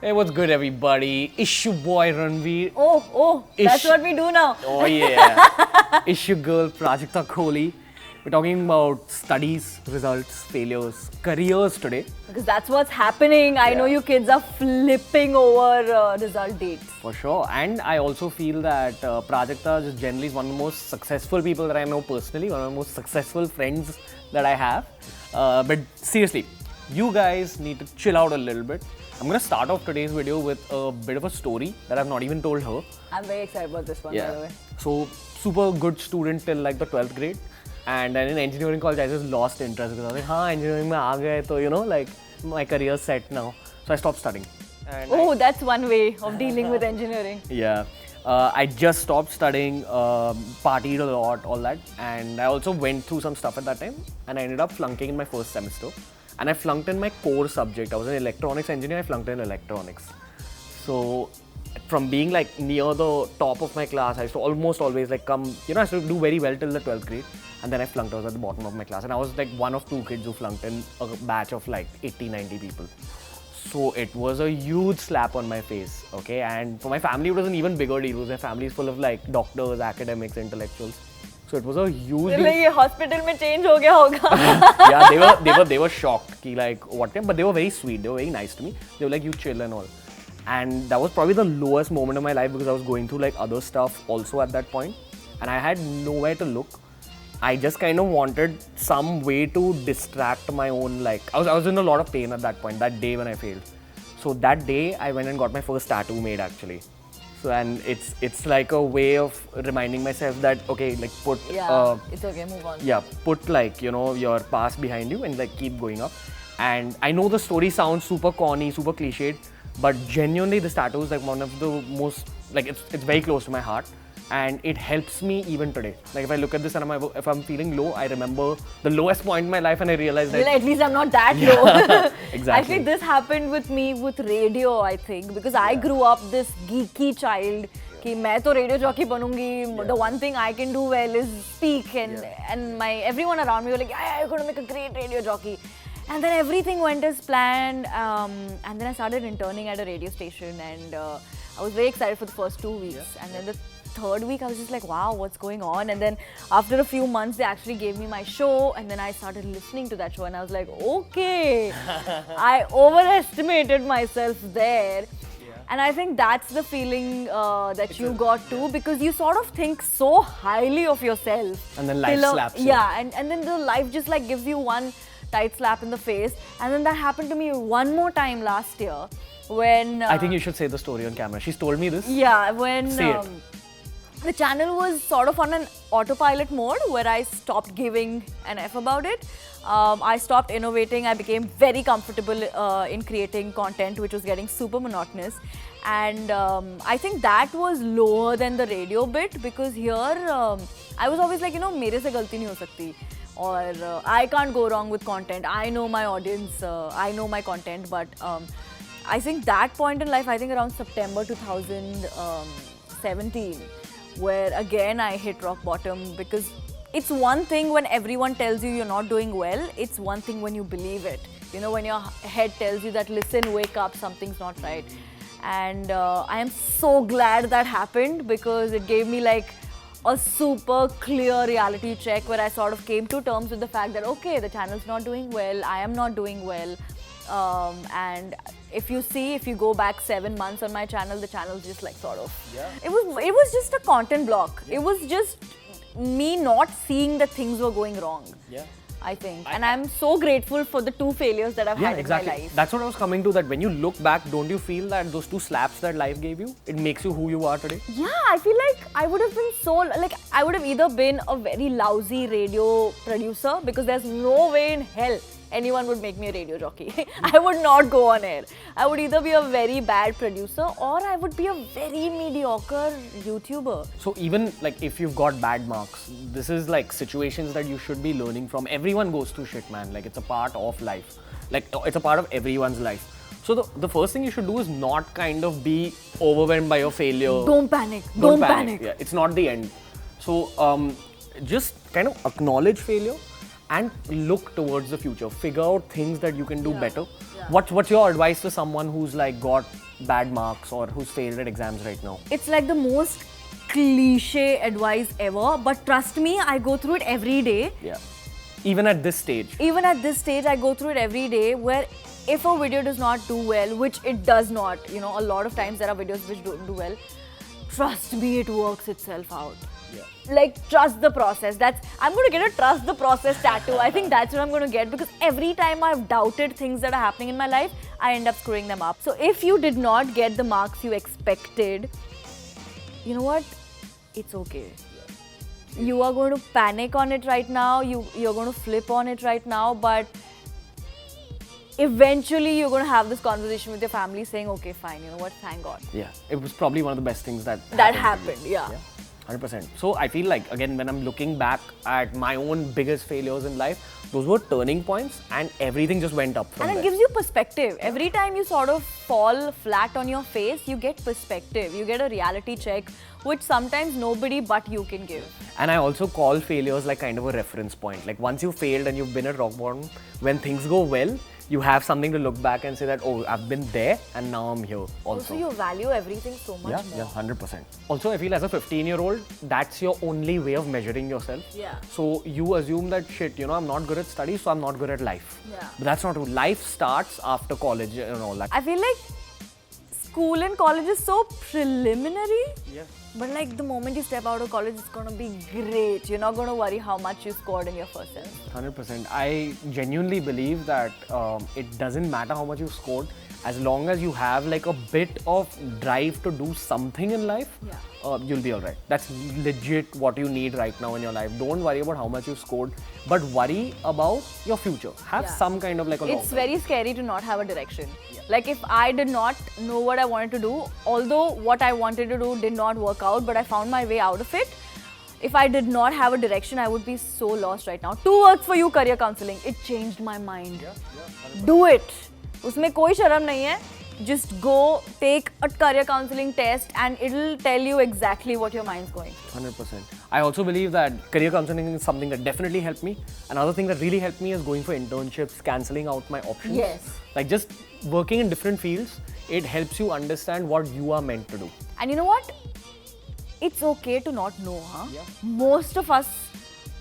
Hey, what's good, everybody? Issue boy Ranveer. That's what we do now. Oh yeah. Issue girl Prajakta Kohli. We're talking about studies, results, failures, careers today. Because that's what's happening. I know you kids are flipping over result dates. For sure. And I also feel that Prajakta just generally is one of the most successful people that I know personally, one of the most successful friends that I have. But seriously, you guys need to chill out a little bit. I'm gonna start off today's video with a bit of a story that I've not even told her. I'm very excited about this one, by the way. So, super good student till like the 12th grade. And then in engineering college, I just lost interest because I was like, engineering mein aa gaye, so you know, like my career's set now. So I stopped studying. And That's one way of dealing with engineering. I just stopped studying, partied a lot, all that. And I also went through some stuff at that time. And I ended up flunking in my first semester. And I flunked in my core subject. I was an electronics engineer, I flunked in electronics. So from being like near the top of my class, I used to almost always like come, I used to do very well till the 12th grade. And then I flunked, I was at the bottom of my class. And I was like one of two kids who flunked in a batch of like 80, 90 people. So it was a huge slap on my face, okay? And for my family, it was an even bigger deal because my family is full of like doctors, academics, intellectuals. So it was a huge deal. Like hospital mein change ho gaya hoga. Yeah, they were shocked ki like what time, but they were very sweet. They were very nice to me. They were like, you chill and all. And that was probably the lowest moment of my life because I was going through like other stuff also at that point, and I had nowhere to look. I just kind of wanted some way to distract my own, like I was in a lot of pain at that point, that day when I failed. So that day I went and got my first tattoo made actually. So and it's like a way of reminding myself that okay, like put it's okay, move on. Yeah, put like your past behind you and like keep going up. And I know the story sounds super corny, super cliched, but genuinely this tattoo is like one of the most, like it's very close to my heart. And it helps me even today. Like if I look at this and if I'm feeling low, I remember the lowest point in my life and I realized that... Well, at least I'm not that low. Exactly. Actually, this happened with me with radio, I think. Because I grew up this geeky child. Ki main to radio jockey banungi. The one thing I can do well is speak. And everyone around me were like, yeah, you're going to make a great radio jockey. And then everything went as planned. And then I started interning at a radio station. And I was very excited for the first 2 weeks. And then the third week I was just like, wow, what's going on? And then after a few months they actually gave me my show, and then I started listening to that show and I was like, okay, I overestimated myself there. And I think that's the feeling that you got too, because you sort of think so highly of yourself. And then life slaps you. Yeah, and then the life just like gives you one tight slap in the face. And then that happened to me one more time last year when... I think you should say the story on camera. She's told me this. Yeah, when... Say it. The channel was sort of on an autopilot mode where I stopped giving an F about it. I stopped innovating. I became very comfortable in creating content which was getting super monotonous. And I think that was lower than the radio bit, because here I was always like, mere se galti nahi ho sakti. Or I can't go wrong with content. I know my audience, I know my content. But I think that point in life, I think around September 2017, where again I hit rock bottom, because it's one thing when everyone tells you you're not doing well, it's one thing when you believe it. When your head tells you that, listen, wake up, something's not right. And I am so glad that happened, because it gave me like a super clear reality check where I sort of came to terms with the fact that, okay, the channel's not doing well, I am not doing well. And if you go back 7 months on my channel, the channel's just like sort of... Yeah. It was just a content block. Yeah. It was just me not seeing that things were going wrong. Yeah. I think. And I'm so grateful for the 2 failures that I've had in my life. That's what I was coming to, that when you look back, don't you feel that those 2 slaps that life gave you, it makes you who you are today? Yeah, I feel like I would have been I would have either been a very lousy radio producer, because there's no way in hell anyone would make me a radio jockey. I would not go on air. I would either be a very bad producer or I would be a very mediocre YouTuber. So even like if you've got bad marks, this is like situations that you should be learning from. Everyone goes through shit, man. Like it's a part of life. Like it's a part of everyone's life. So the first thing you should do is not kind of be overwhelmed by your failure. Don't panic. Don't panic. Yeah, it's not the end. So just kind of acknowledge failure and look towards the future. Figure out things that you can do better. Yeah. What's your advice to someone who's like got bad marks or who's failed at exams right now? It's like the most cliche advice ever, but trust me, I go through it every day. Yeah. Even at this stage. Even at this stage, I go through it every day, where if a video does not do well, which it does not, you know, a lot of times there are videos which don't do well, trust me, it works itself out. Yeah. Like, trust the process. I'm going to get a trust the process tattoo. I think that's what I'm going to get, because every time I've doubted things that are happening in my life, I end up screwing them up. So if you did not get the marks you expected, you know what? It's okay. You are going to panic on it right now. You're going to flip on it right now, but eventually you're going to have this conversation with your family saying, okay, fine, you know what, thank God. Yeah, it was probably one of the best things that happened. Yeah. 100%. So I feel like, again, when I'm looking back at my own biggest failures in life, those were turning points and everything just went up from And it there. gives you perspective. Every time you sort of fall flat on your face, you get perspective. You get a reality check, which sometimes nobody but you can give. And I also call failures like kind of a reference point. Like once you failed and you've been at rock bottom, when things go well, you have something to look back and say that, oh, I've been there and now I'm here Also, you value everything so much more. Yeah, 100%. Also, I feel as a 15-year-old, that's your only way of measuring yourself. Yeah. So you assume that shit, you know, I'm not good at studies, so I'm not good at life. Yeah. But that's not true. Life starts after college and all that. I feel like school and college is so preliminary. Yeah. But like the moment you step out of college, it's gonna be great. You're not gonna worry how much you scored in your first semester. 100%. I genuinely believe that it doesn't matter how much you scored, as long as you have like a bit of drive to do something in life, you'll be alright. That's legit what you need right now in your life. Don't worry about how much you scored, but worry about your future. Have some kind of like a long It's very scary to not have a direction. Like if I did not know what I wanted to do, although what I wanted to do did not work out, but I found my way out of it. If I did not have a direction, I would be so lost right now. 2 words for you, career counseling. It changed my mind. Do it. उसमें कोई शर्म नहीं है. Just go take a career counseling test and it'll tell you exactly what your mind's going. 100%. I also believe that career counseling is something that definitely helped me. Another thing that really helped me is going for internships, cancelling out my options. Yes. Like just working in different fields, it helps you understand what you are meant to do. And you know what? It's okay to not know, huh? Yeah. Most of us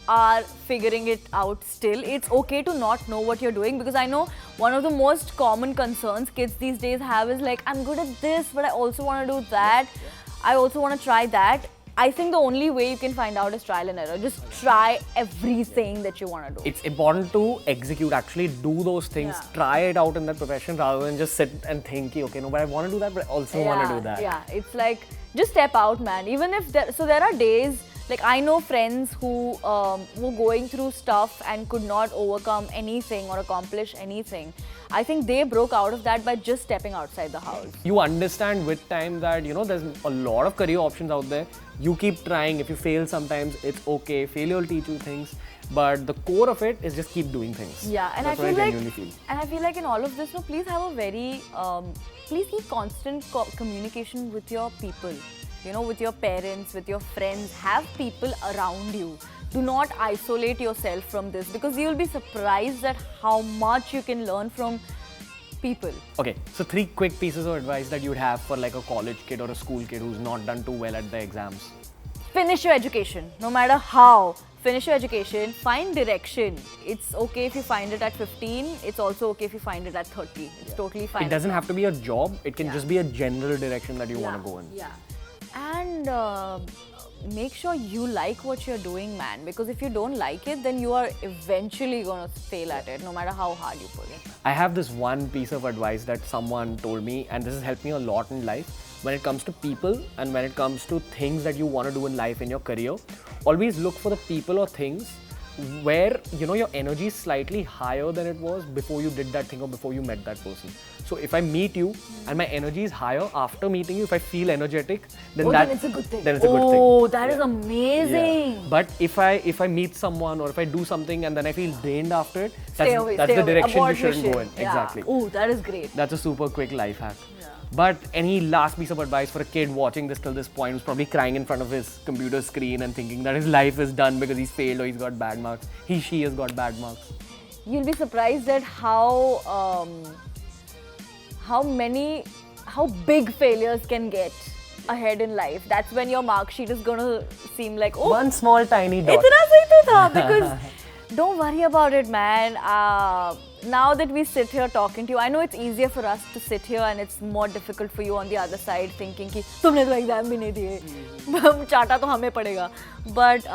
are figuring it out still. It's okay to not know what you're doing, because I know one of the most common concerns kids these days have is like, I'm good at this, but I also want to do that. I also want to try that. I think the only way you can find out is trial and error. Just try everything that you want to do. It's important to execute, actually do those things, try it out in that profession rather than just sit and think, okay, no, but I want to do that, but I also want to do that. Yeah, it's like, just step out, man. Even if there are days, like I know friends who were going through stuff and could not overcome anything or accomplish anything. I think they broke out of that by just stepping outside the house. You understand with time that, you know, there's a lot of career options out there. You keep trying. If you fail sometimes, it's okay. Failure will teach you things. But the core of it is just keep doing things. Yeah, and that's I genuinely feel feel. And I feel like in all of this, no, please have a very, please keep constant communication with your people. You know, with your parents, with your friends. Have people around you. Do not isolate yourself from this, because you will be surprised at how much you can learn from people. Okay, so 3 quick pieces of advice that you would have for like a college kid or a school kid who's not done too well at the exams. Finish your education, no matter how. Finish your education, find direction. It's okay if you find it at 15, it's also okay if you find it at 30. It's totally fine. It doesn't have to be a job, it can just be a general direction that you want to go in. Yeah. And make sure you like what you're doing, man, because if you don't like it, then you are eventually going to fail at it, no matter how hard you pull it. I have this one piece of advice that someone told me, and this has helped me a lot in life. When it comes to people and when it comes to things that you want to do in life, in your career, always look for the people or things where, you know, your energy is slightly higher than it was before you did that thing or before you met that person. So if I meet you and my energy is higher after meeting you, if I feel energetic, then then it's a good thing. Then it's a good thing. Oh, that is amazing. Yeah. But if I meet someone or if I do something and then I feel drained after it, Stay away, that's stay the away. direction you Abort shouldn't go in. mission. Yeah. Exactly. Oh, that is great. That's a super quick life hack. Yeah. But any last piece of advice for a kid watching this till this point who's probably crying in front of his computer screen and thinking that his life is done because he's failed or he's got bad marks, she has got bad marks? You'll be surprised at how big failures can get ahead in life. That's when your mark sheet is gonna seem like, oh, One small tiny dot. itna sahi to tha, because don't worry about it, man. Now that we sit here talking to you, I know it's easier for us to sit here and it's more difficult for you on the other side thinking कि तुमने तो exam भी नहीं दिए, चाटा तो हमें पड़ेगा. But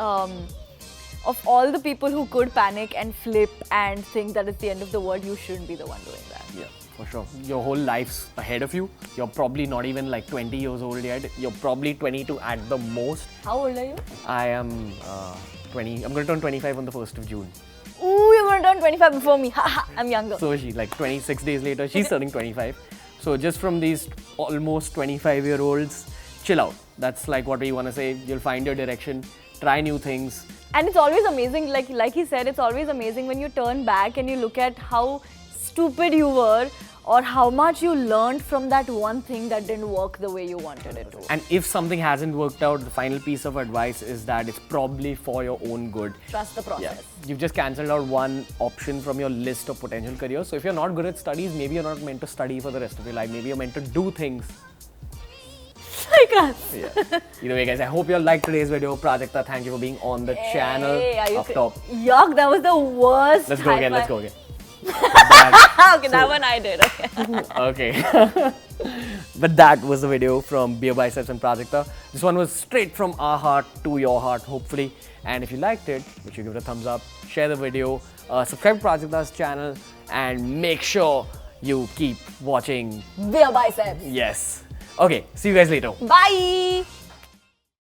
of all the people who could panic and flip and think that it's the end of the world, you shouldn't be the one doing that. Yeah, for sure. Your whole life's ahead of you. You're probably not even like 20 years old yet. You're probably 22 at the most. How old are you? I am 20. I'm going to turn 25 on the 1st of June. Ooh, you're gonna turn 25 before me. Haha, I'm younger. So she, like 26 days later, she's turning 25. So just from these almost 25-year-olds, chill out. That's like what we want to say. You'll find your direction. Try new things. And it's always amazing, like he said, it's always amazing when you turn back and you look at how stupid you were or how much you learned from that one thing that didn't work the way you wanted it to. And if something hasn't worked out, the final piece of advice is that it's probably for your own good. Trust the process. You've just cancelled out one option from your list of potential careers. So if you're not good at studies, maybe you're not meant to study for the rest of your life. Maybe you're meant to do things. Like us. Yeah. Either way, guys, I hope you all liked today's video. Prajakta, thank you for being on the channel. Are top. Yuck, that was the worst. Let's go again, let's go again. Okay, that one I did. Okay. Okay. But that was the video from Beer Biceps and Prajakta. This one was straight from our heart to your heart, hopefully. And if you liked it, make sure you give it a thumbs up, share the video, subscribe to Prajakta's channel, and make sure you keep watching. Beer Biceps. Yes. Okay, see you guys later. Bye.